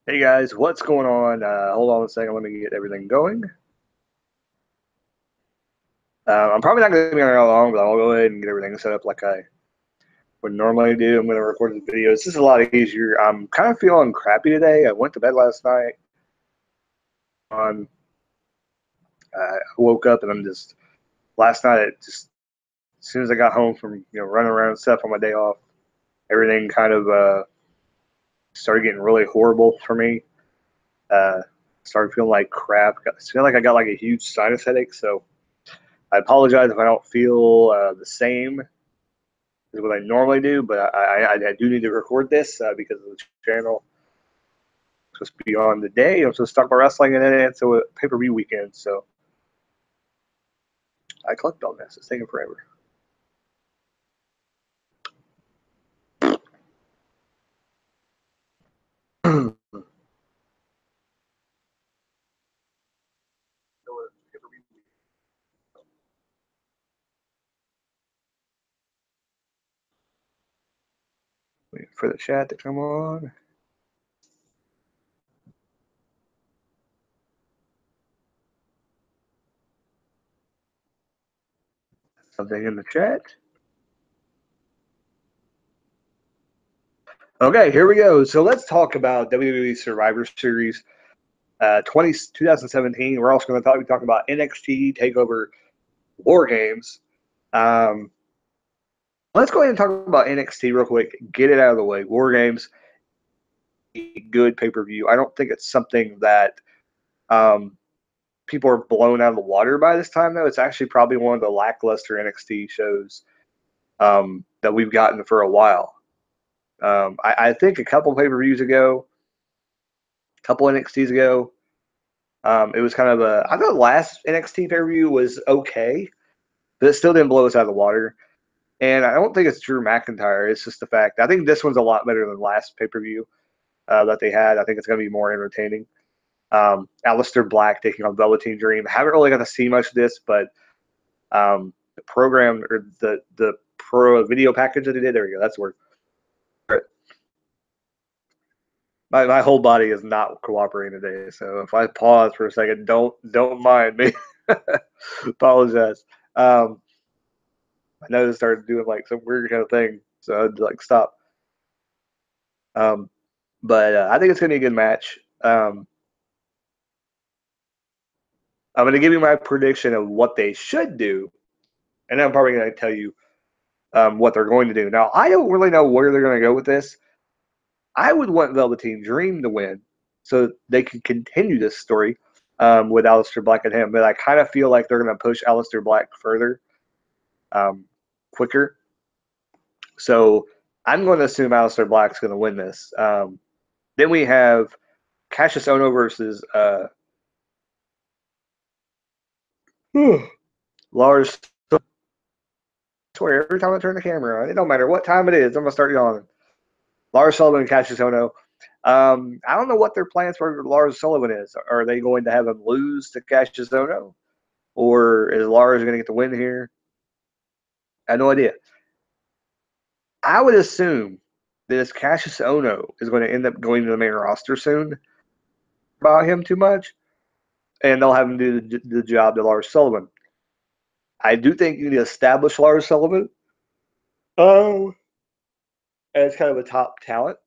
Hey guys, what's going on? Hold on a second, let me get everything going. I'm probably not going to be on here long, but I'll go ahead and get everything set up like I would normally do. I'm going to record the videos. This is a lot easier. I'm kind of feeling crappy today. I went to bed last night. I woke up and last night, as soon as I got home from running around and stuff on my day off, everything kind of started getting really horrible for me. Uh, Started feeling like crap. I feel like I got like a huge sinus headache, so I apologize if I don't feel the same as what I normally do, but I do need to record this because of the channel. I'm supposed to be on the day. I'm supposed to talk about wrestling, and then it's a pay-per-view weekend, so I clicked on this. It's taking forever. Wait for the chat to come on. Something in the chat. Okay, here we go. So let's talk about WWE Survivor Series 2017. We're also going to be talking about NXT Takeover Wargames. Let's go ahead and talk about NXT real quick. Get it out of the way. Wargames, good pay-per-view. I don't think it's something that um, people are blown out of the water by this time, though. It's actually probably one of the lackluster NXT shows that we've gotten for a while. I think a couple pay-per-views ago, a couple NXTs ago, it was kind of I thought the last NXT pay-per-view was okay, but it still didn't blow us out of the water. And I don't think it's Drew McIntyre. It's just the fact. I think this one's a lot better than the last pay-per-view that they had. I think it's going to be more entertaining. Aleister Black taking on Velveteen Dream. Haven't really got to see much of this, but the program or the pro video package that they did. There we go. That's the word. My whole body is not cooperating today, so if I pause for a second, don't mind me. Apologize. My nose started doing like some weird kind of thing, so I'd like stop. Um, but I think it's gonna be a good match. I'm gonna give you my prediction of what they should do, and then I'm probably gonna tell you what they're going to do. Now, I don't really know where they're going to go with this. I would want Velveteen Dream to win so they can continue this story with Aleister Black and him. But I kind of feel like they're going to push Aleister Black further, quicker. So I'm going to assume Aleister Black's going to win this. Then we have Cassius Ono versus Lars. I swear, every time I turn the camera on, it don't matter what time it is, I'm going to start yawning. Lars Sullivan and Cassius Ono. I don't know what their plans for Lars Sullivan is. Are they going to have him lose to Cassius Ono? Or is Lars going to get the win here? I have no idea. I would assume that this Cassius Ono is going to end up going to the main roster soon. About him too much, and they'll have him do the job to Lars Sullivan. I do think you need to establish Lars Sullivan as kind of a top talent.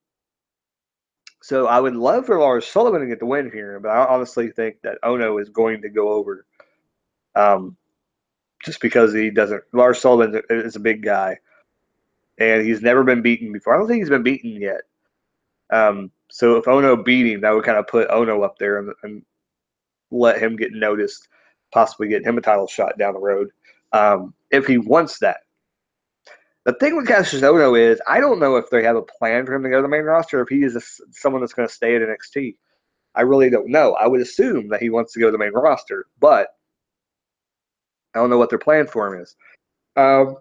So I would love for Lars Sullivan to get the win here, but I honestly think that Ono is going to go over. Um, just because he doesn't. Lars Sullivan is a big guy, and he's never been beaten before. I don't think he's been beaten yet. So if Ono beat him, that would kind of put Ono up there and let him get noticed, possibly get him a title shot down the road if he wants that. The thing with Cassius Ono is I don't know if they have a plan for him to go to the main roster, or if he is someone that's going to stay at NXT. I really don't know. I would assume that he wants to go to the main roster, but I don't know what their plan for him is. Um,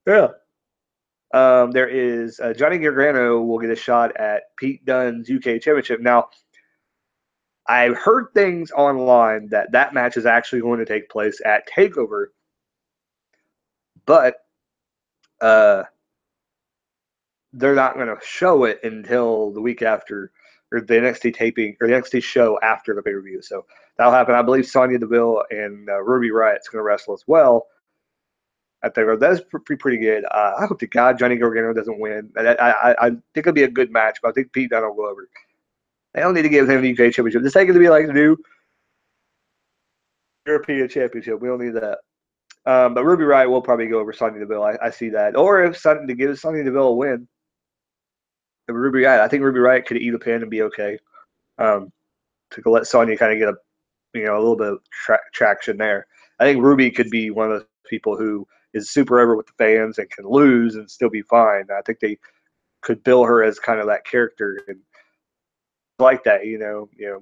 yeah. There is Johnny Gargano will get a shot at Pete Dunne's UK Championship. Now, I've heard things online that match is actually going to take place at Takeover, but they're not going to show it until the week after, or the NXT taping, or the NXT show after the pay-per-view. So that'll happen. I believe Sonya Deville and Ruby Riot's going to wrestle as well at Takeover. That's pretty good. I hope to God Johnny Gargano doesn't win. I think it'll be a good match, but I think Pete Dunne will go over. They don't need to give him the UK Championship. Just take it to be like the new European Championship. We don't need that. But Ruby Riott will probably go over Sonya Deville. I see that. Or if to give Sonya Deville a win, Ruby Riott, I think Ruby Riott could eat a pin and be okay. To let Sonya kind of get a little bit of traction there. I think Ruby could be one of those people who is super over with the fans and can lose and still be fine. I think they could bill her as kind of that character and like that.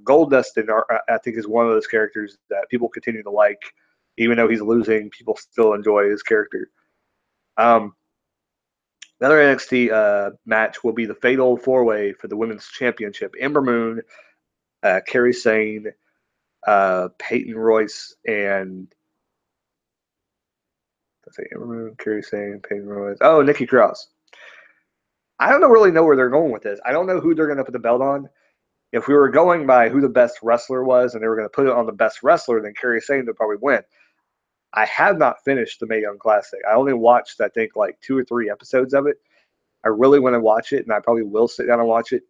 Goldust I think is one of those characters that people continue to like, even though he's losing. People still enjoy his character. Another NXT match will be the Fatal 4-Way for the Women's Championship. Ember Moon, Kairi Sane, Peyton Royce, and Ember Moon, Kairi Sane, Peyton Royce. Oh, Nikki Cross. I don't really know where they're going with this. I don't know who they're going to put the belt on. If we were going by who the best wrestler was and they were going to put it on the best wrestler, then Kairi Sane would probably win. I have not finished the Mae Young Classic. I only watched, I think, like 2 or 3 episodes of it. I really want to watch it, and I probably will sit down and watch it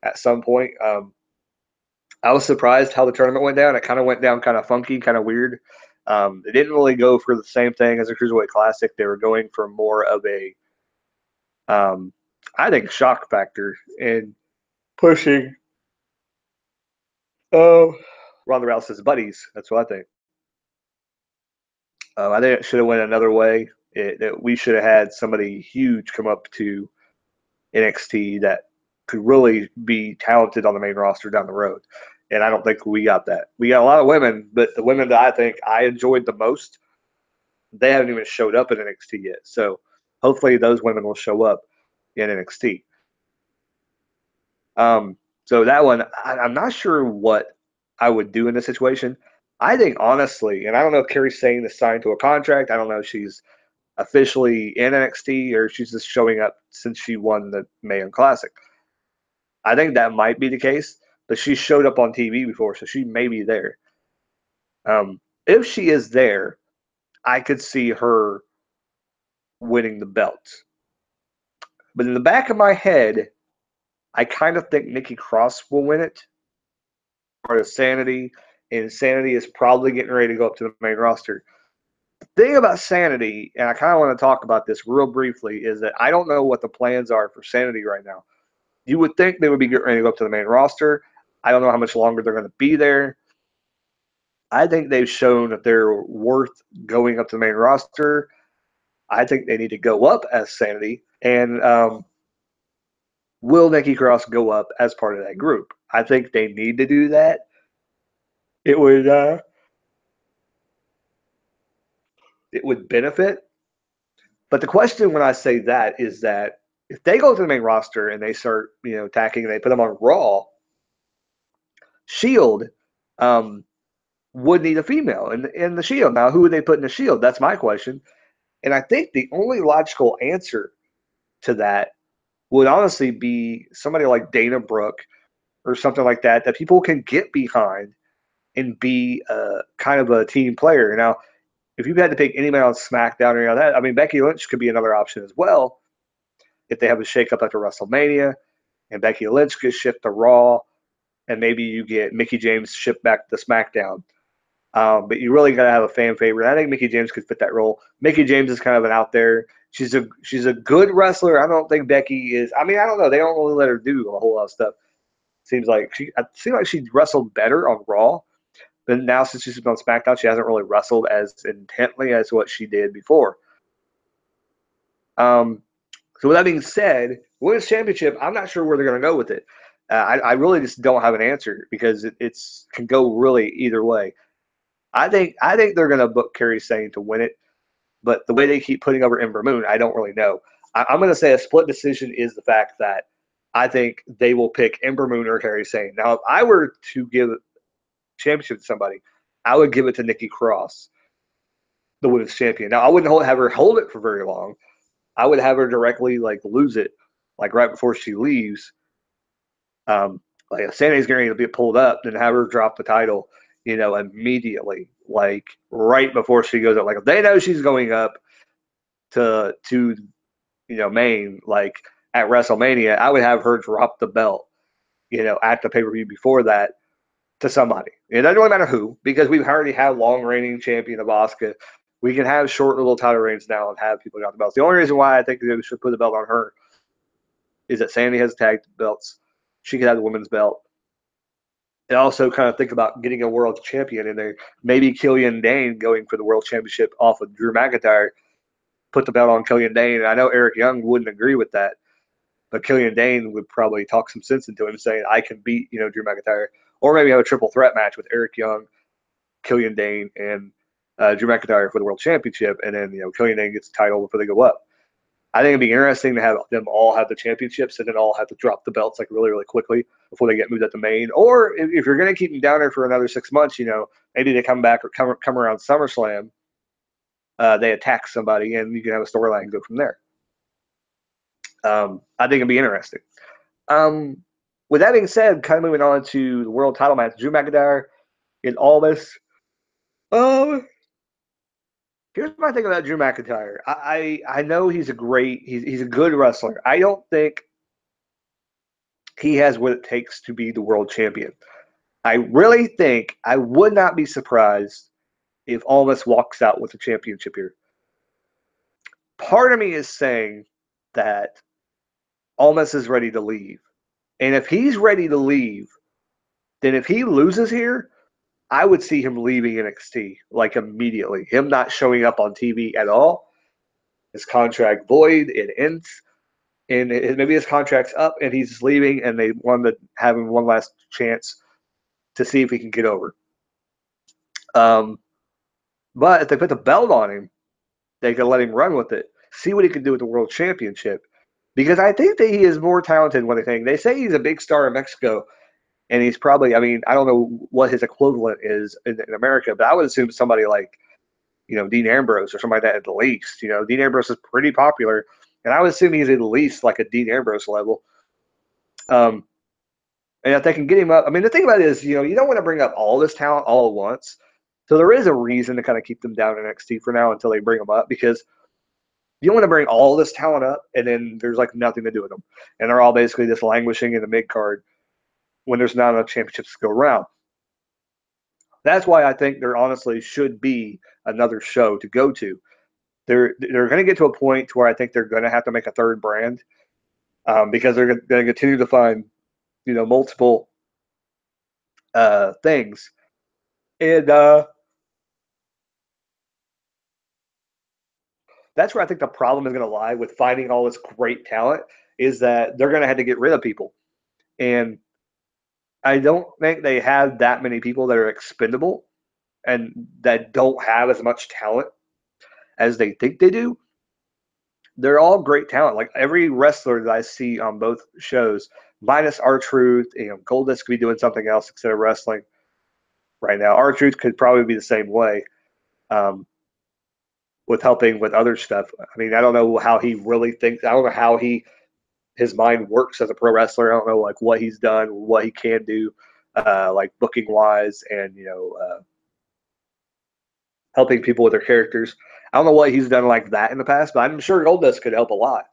at some point. I was surprised how the tournament went down. It kind of went down kind of funky, kind of weird. They didn't really go for the same thing as a Cruiserweight Classic. They were going for more of a, I think, shock factor and pushing Ronda Rousey's buddies. That's what I think. I think it should have went another way. We should have had somebody huge come up to NXT that could really be talented on the main roster down the road. And I don't think we got that. We got a lot of women, but the women that I think I enjoyed the most, they haven't even showed up in NXT yet. So hopefully those women will show up in NXT. So that one, I'm not sure what I would do in this situation. I think honestly, and I don't know if Kairi Sane is signed to a contract. I don't know if she's officially in NXT or she's just showing up since she won the Mae Young Classic. I think that might be the case, but she showed up on TV before, so she may be there. If she is there, I could see her winning the belt. But in the back of my head, I kind of think Nikki Cross will win it. Part of Sanity, and Sanity is probably getting ready to go up to the main roster. The thing about Sanity, and I kind of want to talk about this real briefly, is that I don't know what the plans are for Sanity right now. You would think they would be getting ready to go up to the main roster. I don't know how much longer they're going to be there. I think they've shown that they're worth going up to the main roster. I think they need to go up as Sanity. And will Nikki Cross go up as part of that group? I think they need to do that. It would benefit. But the question when I say that is that if they go to the main roster and they start, attacking, and they put them on Raw, Shield would need a female in the Shield. Now, who would they put in the Shield? That's my question. And I think the only logical answer to that would honestly be somebody like Dana Brooke or something like that people can get behind and be kind of a team player. Now, if you had to pick anybody on SmackDown or that, I mean, Becky Lynch could be another option as well if they have a shakeup after WrestleMania and Becky Lynch gets shipped to Raw and maybe you get Mickie James shipped back to SmackDown. But you really got to have a fan favorite. I think Mickie James could fit that role. Mickie James is kind of an out there. She's a good wrestler. I don't think Becky is. I mean, I don't know. They don't really let her do a whole lot of stuff. Seems like she wrestled better on Raw, but now since she's been on SmackDown, she hasn't really wrestled as intently as what she did before. So with that being said, Women's Championship, I'm not sure where they're going to go with it. I really just don't have an answer because it can go really either way. I think they're going to book Kairi Sane to win it, but the way they keep putting over Ember Moon, I don't really know. I'm going to say a split decision is the fact that I think they will pick Ember Moon or Kairi Sane. Now, if I were to give championship to somebody, I would give it to Nikki Cross, the women's champion. Now, I wouldn't have her hold it for very long. I would have her directly lose it like right before she leaves, like if Sandy's going to be pulled up, then have her drop the title, immediately, like right before she goes up. Like if they know she's going up to Maine, like at WrestleMania, I would have her drop the belt, at the pay per view before that to somebody. It doesn't really matter who, because we've already had long reigning champion of Asuka. We can have short little title reigns now and have people got the belts. The only reason why I think they should put the belt on her is that Sandy has tag belts. She could have the women's belt. And also kind of think about getting a world champion in there. Maybe Killian Dane going for the world championship off of Drew McIntyre, put the belt on Killian Dane. And I know Eric Young wouldn't agree with that, but Killian Dane would probably talk some sense into him, saying, I can beat, Drew McIntyre. Or maybe have a triple threat match with Eric Young, Killian Dane, and Drew McIntyre for the world championship. And then, Killian Dane gets the title before they go up. I think it'd be interesting to have them all have the championships and then all have to drop the belts like really, really quickly before they get moved up to Maine. Or if you're going to keep them down there for another 6 months, maybe they come back or come around SummerSlam, they attack somebody, and you can have a storyline and go from there. I think it'd be interesting. With that being said, kind of moving on to the world title match, Drew McIntyre and Almas. Here's my thing about Drew McIntyre. I know he's a good wrestler. I don't think he has what it takes to be the world champion. I really think I would not be surprised if Almas walks out with the championship here. Part of me is saying that Almas is ready to leave. And if he's ready to leave, then if he loses here, I would see him leaving NXT like immediately. Him not showing up on TV at all. His contract void, it ends. And maybe his contract's up and he's leaving, and they want to have him one last chance to see if he can get over. But if they put the belt on him, they could let him run with it, see what he can do with the world championship. Because I think that he is more talented than what they think. They say he's a big star in Mexico, and he's probably, I don't know what his equivalent is in America, but I would assume somebody like, Dean Ambrose or somebody like that at the least. Dean Ambrose is pretty popular, and I would assume he's at least like a Dean Ambrose level. And if they can get him up, the thing about it is, you don't want to bring up all this talent all at once. So there is a reason to kind of keep them down in NXT for now until they bring them up, because you don't want to bring all this talent up and then there's like nothing to do with them. And they're all basically just languishing in the mid card when there's not enough championships to go around. That's why I think there honestly should be another show to go to. They're going to get to a point to where I think they're going to have to make a third brand, because they're going to continue to find, multiple things. And that's where I think the problem is going to lie with finding all this great talent, is that they're going to have to get rid of people. And I don't think they have that many people that are expendable and that don't have as much talent as they think they do. They're all great talent. Like every wrestler that I see on both shows, minus R-Truth, Goldust could be doing something else instead of wrestling right now. R-Truth could probably be the same way, with helping with other stuff. I don't know how he really thinks. I don't know how his mind works as a pro wrestler. I don't know like what he's done, what he can do, like booking wise, and helping people with their characters. I don't know what he's done like that in the past, but I'm sure Goldust could help a lot.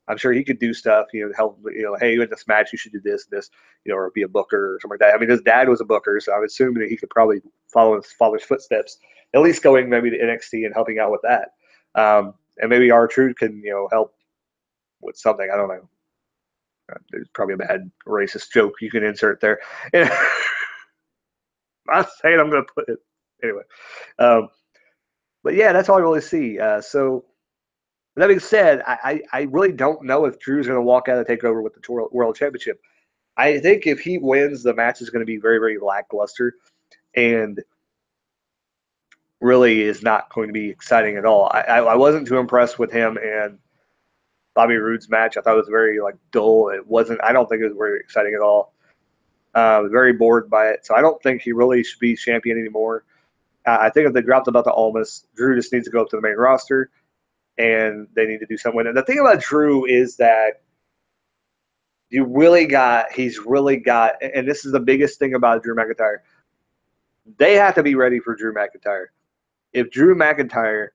I'm sure he could do stuff, help, hey, in this match, you should do this, or be a booker or something like that. His dad was a booker, so I'm assuming that he could probably follow his father's footsteps, at least going maybe to NXT and helping out with that. And maybe R-Truth can, help with something. I don't know. There's probably a bad racist joke you can insert there. I'm not saying I'm going to put it. Anyway. But yeah, that's all I really see. So that being said, I really don't know if Drew's going to walk out of Takeover with the World Championship. I think if he wins, the match is going to be very, very lackluster and really is not going to be exciting at all. I wasn't too impressed with him and Bobby Roode's match. I thought it was very dull. It wasn't. I don't think it was very exciting at all. Very bored by it. So I don't think he really should be champion anymore. I think if they dropped about the Almas, Drew just needs to go up to the main roster, and they need to do something. And the thing about Drew is that he's really got, and this is the biggest thing about Drew McIntyre. They have to be ready for Drew McIntyre. If Drew McIntyre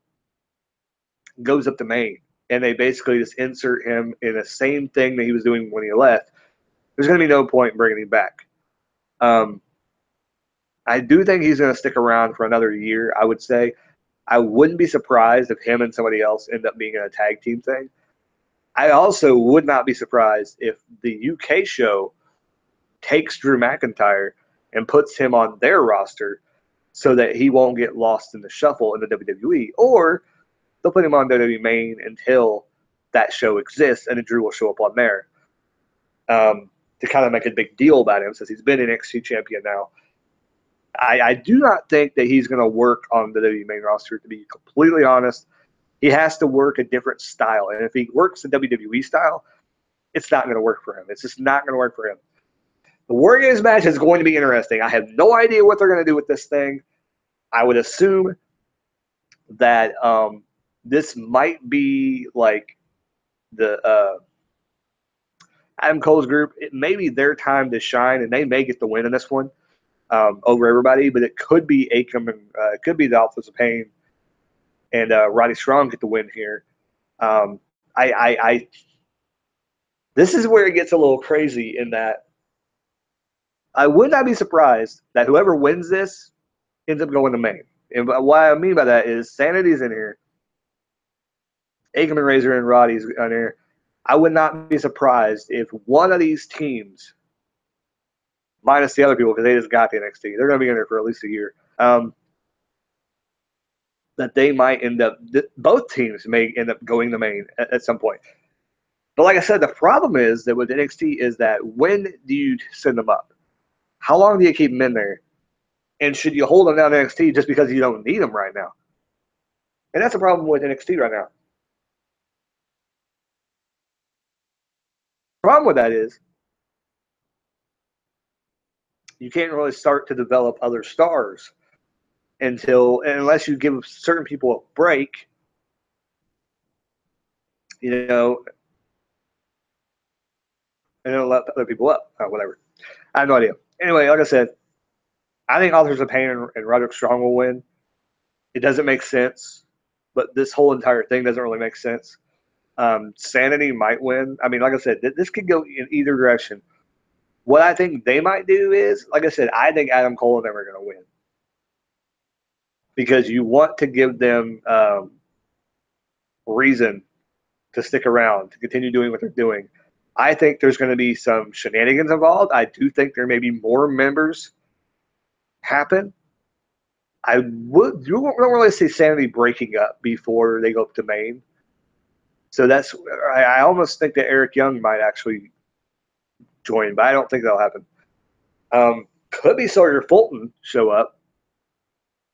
goes up to main and they basically just insert him in the same thing that he was doing when he left, there's going to be no point in bringing him back. I do think he's going to stick around for another year, I would say. I wouldn't be surprised if him and somebody else end up being in a tag team thing. I also would not be surprised if the UK show takes Drew McIntyre and puts him on their roster so that he won't get lost in the shuffle in the WWE. Or they'll put him on WWE main until that show exists, and then Drew will show up on there to kind of make a big deal about him since he's been NXT champion now. I do not think that he's going to work on the WWE main roster, to be completely honest. He has to work a different style. And if he works the WWE style, it's not going to work for him. It's just not going to work for him. The Wargames match is going to be interesting. I have no idea what they're going to do with this thing. I would assume that this might be like the Adam Cole's group. It may be their time to shine, and they may get the win in this one over everybody. But it could be Akam and it could be the Authors of Pain and Roddy Strong get the win here. This is where it gets a little crazy in that I would not be surprised that whoever wins this ends up going to main. And what I mean by that is Sanity's in here, Akam and Razor and Roddy's in here. I would not be surprised if one of these teams, minus the other people because they just got the NXT, they're going to be in there for at least a year, that they might end up, both teams may end up going to main at some point. But like I said, the problem is that with NXT is that when do you send them up? How long do you keep them in there? And should you hold them down to NXT just because you don't need them right now? And that's the problem with NXT right now. The problem with that is you can't really start to develop other stars unless you give certain people a break, you know, and then let other people up, or whatever. I have no idea. Anyway, like I said, I think Authors of Pain and Roderick Strong will win. It doesn't make sense, but this whole entire thing doesn't really make sense. Sanity might win. I mean, like I said, this could go in either direction. What I think they might do is, like I said, I think Adam Cole and them are going to win because you want to give them reason to stick around, to continue doing what they're doing. I think there's going to be some shenanigans involved. I do think there may be more members happen. You don't really see Sanity breaking up before they go up to main. So I almost think that Eric Young might actually join, but I don't think that'll happen. Could be Sawyer Fulton show up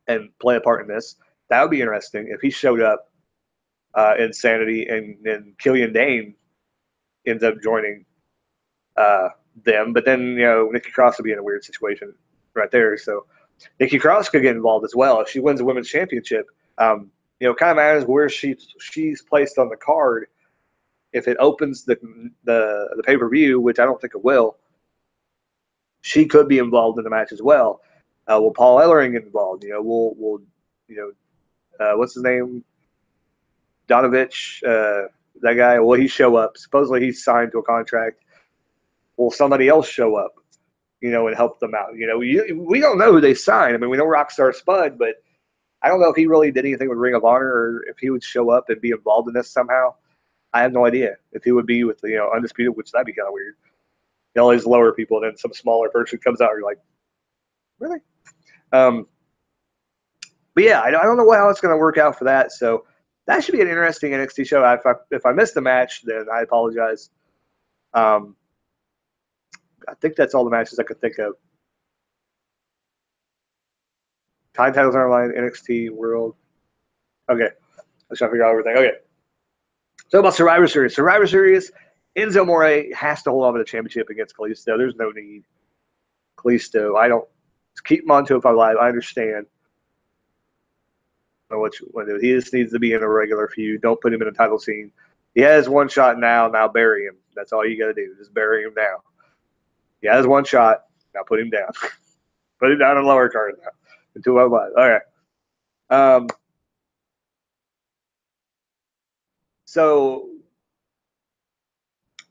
and play a part in this. That would be interesting if he showed up in Sanity and Killian Dane ends up joining them. But then, Nikki Cross would be in a weird situation right there. So Nikki Cross could get involved as well if she wins the women's championship. Kind of matters where she's placed on the card. If it opens the pay-per-view, which I don't think it will, she could be involved in the match as well. Will Paul Ellering get involved? What's his name? Donovich, that guy. Will he show up? Supposedly he's signed to a contract. Will somebody else show up? And help them out. We don't know who they signed. I mean, we know Rockstar Spud, but I don't know if he really did anything with Ring of Honor or if he would show up and be involved in this somehow. I have no idea if he would be with Undisputed, which that'd be kind of weird. All these lower people, and then some smaller person comes out. You're like, really? But yeah, I don't know how it's going to work out for that. So that should be an interesting NXT show. If I missed the match, then I apologize. I think that's all the matches I could think of. Tag titles are online, NXT World. Okay, let's try to figure out everything. Okay, so about Survivor Series. Survivor Series, Enzo Amore has to hold on to the championship against Kalisto. There's no need. Kalisto, I don't keep him on 205 Live. I understand. I don't know what you want to do. He just needs to be in a regular feud. Don't put him in a title scene. He has one shot now. Now bury him. That's all you got to do. Just bury him now. He has one shot. Now put him down. Put him down in lower card now. Until I'm like, all right. So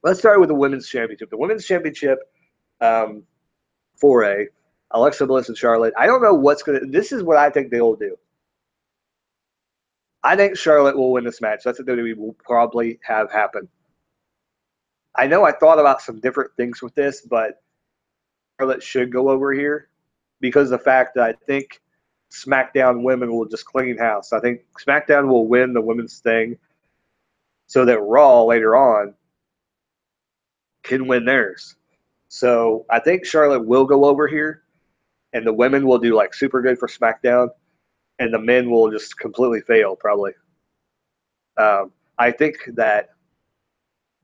let's start with the women's championship. The women's championship, um, 4A, Alexa Bliss and Charlotte. I don't know what's going to – this is what I think they will do. I think Charlotte will win this match. That's what WWE will probably have happen. I know I thought about some different things with this, but Charlotte should go over here because of the fact that I think SmackDown women will just clean house. I think SmackDown will win the women's thing so that Raw later on can win theirs. So I think Charlotte will go over here, and the women will do like super good for SmackDown, and the men will just completely fail probably. I think that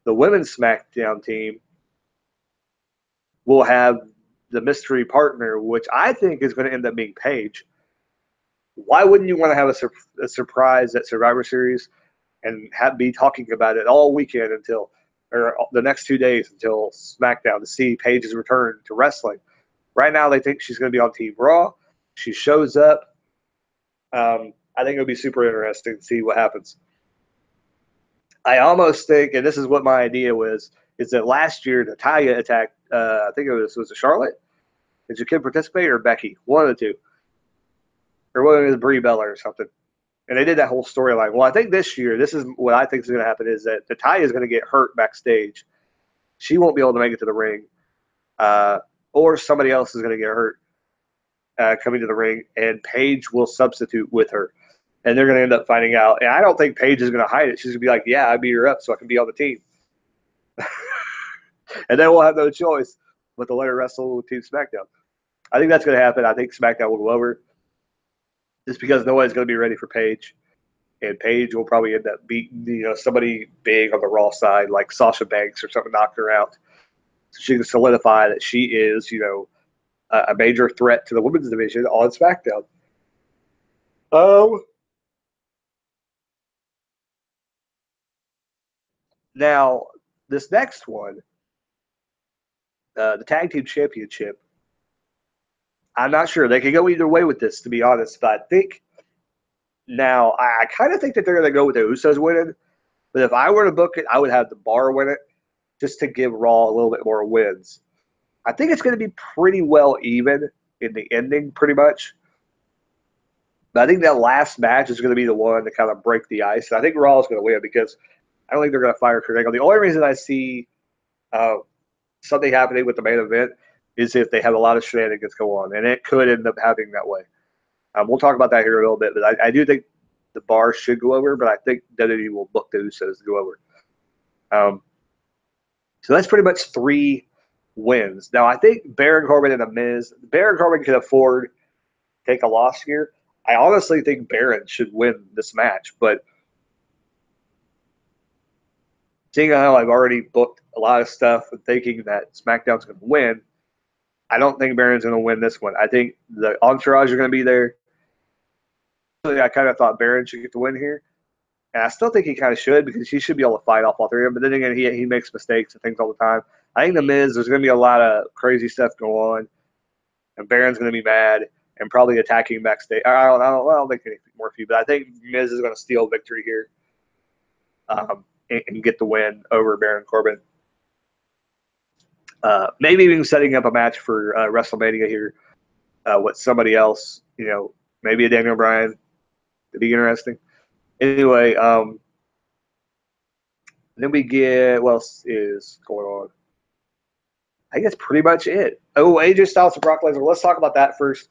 the women's SmackDown team will have the mystery partner, which I think is going to end up being Paige. Why wouldn't you want to have a surprise at Survivor Series and be talking about it all weekend until, or the next 2 days until SmackDown to see Paige's return to wrestling? Right now, they think she's going to be on Team Raw. She shows up. I think it'll be super interesting to see what happens. I almost think, and this is what my idea was, is that last year Natalya attacked, I think it was it Charlotte? Did your kid participate or Becky? One of the two. Or one of the Brie Bella or something. And they did that whole storyline. Well, I think this year, this is what I think is going to happen, is that Natalya is going to get hurt backstage. She won't be able to make it to the ring. Or somebody else is going to get hurt coming to the ring, and Paige will substitute with her. And they're going to end up finding out. And I don't think Paige is going to hide it. She's going to be like, yeah, I beat her up so I can be on the team. And then we'll have no choice but to let her wrestle with Team SmackDown. I think that's going to happen. I think SmackDown will go over just because nobody's going to be ready for Paige. And Paige will probably end up beating, somebody big on the Raw side, like Sasha Banks or something, knock her out. So she can solidify that she is, a major threat to the women's division on SmackDown. Now, this next one, the Tag Team Championship, I'm not sure. They could go either way with this, to be honest. But I think now, I kind of think that they're going to go with the Usos winning. But if I were to book it, I would have the Bar win it just to give Raw a little bit more wins. I think it's going to be pretty well even in the ending, pretty much. But I think that last match is going to be the one to kind of break the ice. And I think Raw is going to win because I don't think they're going to fire Kurt Angle. The only reason I see something happening with the main event is if they have a lot of shenanigans go on, and it could end up happening that way. We'll talk about that here a little bit, but I do think the Bar should go over, but I think WWE will book the Usos to go over. So that's pretty much 3 wins. Now, I think Baron Corbin and The Miz, Baron Corbin can afford to take a loss here. I honestly think Baron should win this match, but seeing how I've already booked a lot of stuff and thinking that SmackDown's going to win, I don't think Baron's going to win this one. I think the Entourage are going to be there. I kind of thought Baron should get the win here. And I still think he kind of should because he should be able to fight off all 3 of them. But then again, he makes mistakes and things all the time. I think The Miz, there's going to be a lot of crazy stuff going on. And Baron's going to be mad and probably attacking backstage. I don't think anything more for you, but I think Miz is going to steal victory here and get the win over Baron Corbin. Maybe even setting up a match for WrestleMania here with somebody else, maybe a Daniel Bryan. It'd be interesting. Anyway, then we get, what else is going on? I guess pretty much it. Oh, AJ Styles and Brock Lesnar. Let's talk about that first.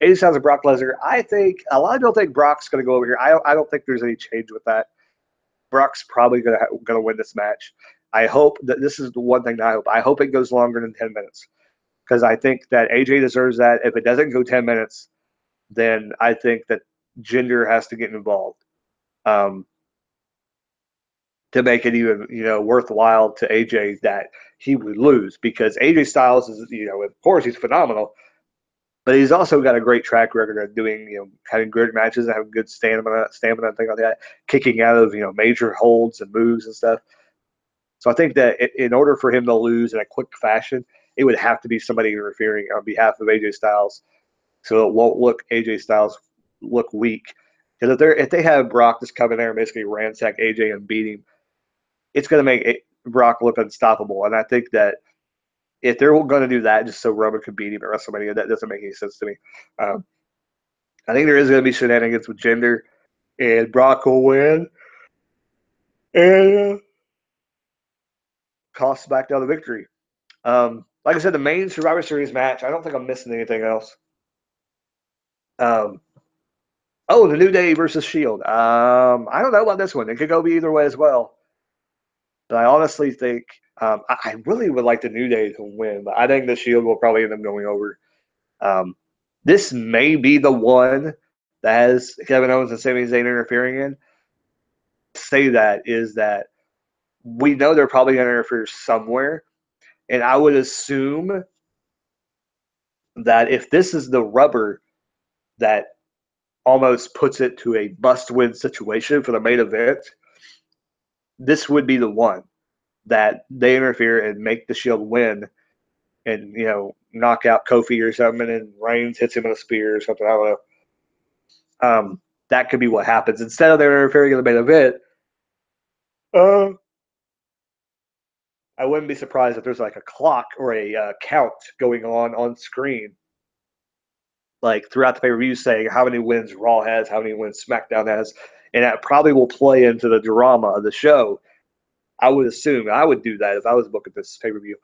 AJ Styles and Brock Lesnar. I think a lot of people think Brock's going to go over here. I don't think there's any change with that. Brock's probably going to win this match. I hope that this is the one thing that I hope. I hope it goes longer than 10 minutes because I think that AJ deserves that. If it doesn't go 10 minutes, then I think that Jinder has to get involved to make it even, worthwhile to AJ that he would lose because AJ Styles is, of course he's phenomenal, But he's also got a great track record of doing, having good matches and having good stamina and things like that, kicking out of, major holds and moves and stuff. So I think that in order for him to lose in a quick fashion, it would have to be somebody interfering on behalf of AJ Styles, so it won't look AJ Styles look weak. Because if they have Brock just come in there and basically ransack AJ and beat him, it's going to make Brock look unstoppable. And I think that if they're going to do that just so Roman could beat him at WrestleMania, that doesn't make any sense to me. Um, I think there is going to be shenanigans with Jinder, and Brock will win and cost SmackDown the victory. Like I said, the main Survivor Series match, I don't think I'm missing anything else. The New Day versus Shield. I don't know about this one. It could go either way as well. But I honestly think I really would like the New Day to win, but I think the Shield will probably end up going over. This may be the one that has Kevin Owens and Sami Zayn interfering in. Say that is that we know they're probably going to interfere somewhere, and I would assume that if this is the rubber that almost puts it to a must-win situation for the main event, this would be the one that they interfere and make the Shield win and, knock out Kofi or something, and then Reigns hits him with a spear or something. I don't know. That could be what happens. Instead of them interfering in the main event, I wouldn't be surprised if there's like a clock or a count going on screen, like throughout the pay-per-view, saying how many wins Raw has, how many wins SmackDown has, and that probably will play into the drama of the show. I would assume I would do that if I was booking this pay-per-view.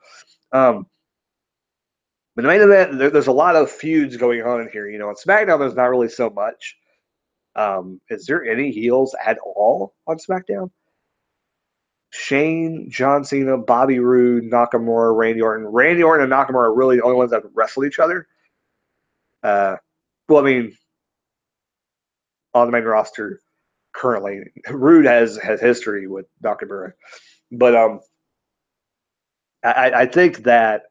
But the main event, there's a lot of feuds going on in here. On SmackDown, there's not really so much. Is there any heels at all on SmackDown? Shane, John Cena, Bobby Roode, Nakamura, Randy Orton. Randy Orton and Nakamura are really the only ones that wrestle each other. Well, I mean, on the main roster currently, Roode has history with Nakamura, but I think that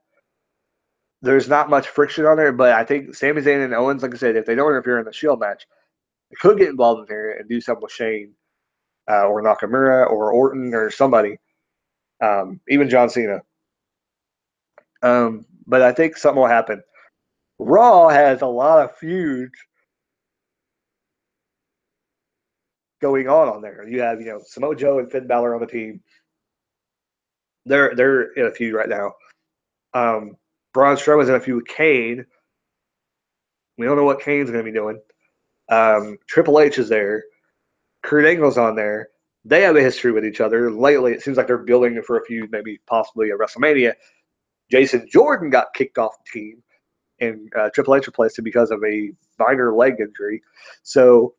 there's not much friction on there. But I think Sami Zayn and Owens, like I said, if they don't interfere in the Shield match, they could get involved in there and do something with Shane or Nakamura or Orton or somebody, even John Cena. But I think something will happen. Raw has a lot of feuds going on there. You have, Samoa Joe and Finn Balor on the team. They're in a feud right now. Braun Strowman's in a feud with Kane. We don't know what Kane's going to be doing. Triple H is there. Kurt Angle's on there. They have a history with each other. Lately, it seems like they're building for a feud, maybe possibly at WrestleMania. Jason Jordan got kicked off the team, and Triple H replaced him because of a minor leg injury. So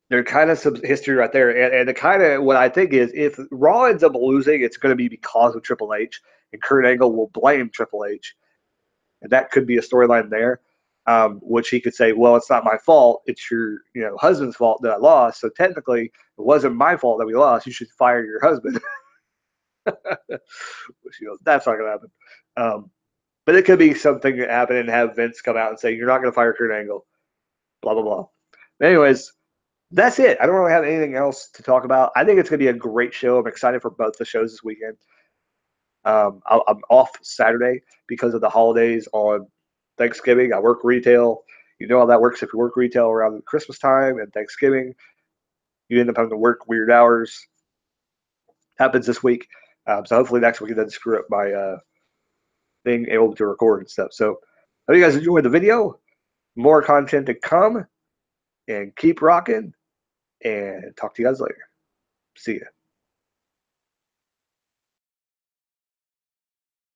there's kind of some history right there. And the kind of what I think is if Raw ends up losing, it's going to be because of Triple H, and Kurt Angle will blame Triple H. And that could be a storyline there, which he could say, well, it's not my fault. It's your husband's fault that I lost. So technically, it wasn't my fault that we lost. You should fire your husband. Which, that's not going to happen. But it could be something that happened and have Vince come out and say, you're not going to fire Kurt Angle, blah, blah, blah. But anyways, that's it. I don't really have anything else to talk about. I think it's going to be a great show. I'm excited for both the shows this weekend. I'm off Saturday because of the holidays on Thanksgiving. I work retail. You know how that works. If you work retail around Christmas time and Thanksgiving, you end up having to work weird hours. Happens this week. So hopefully next week it doesn't screw up my being able to record and stuff. So hope you guys enjoyed the video. More content to come. And keep rocking. And talk to you guys later. See ya.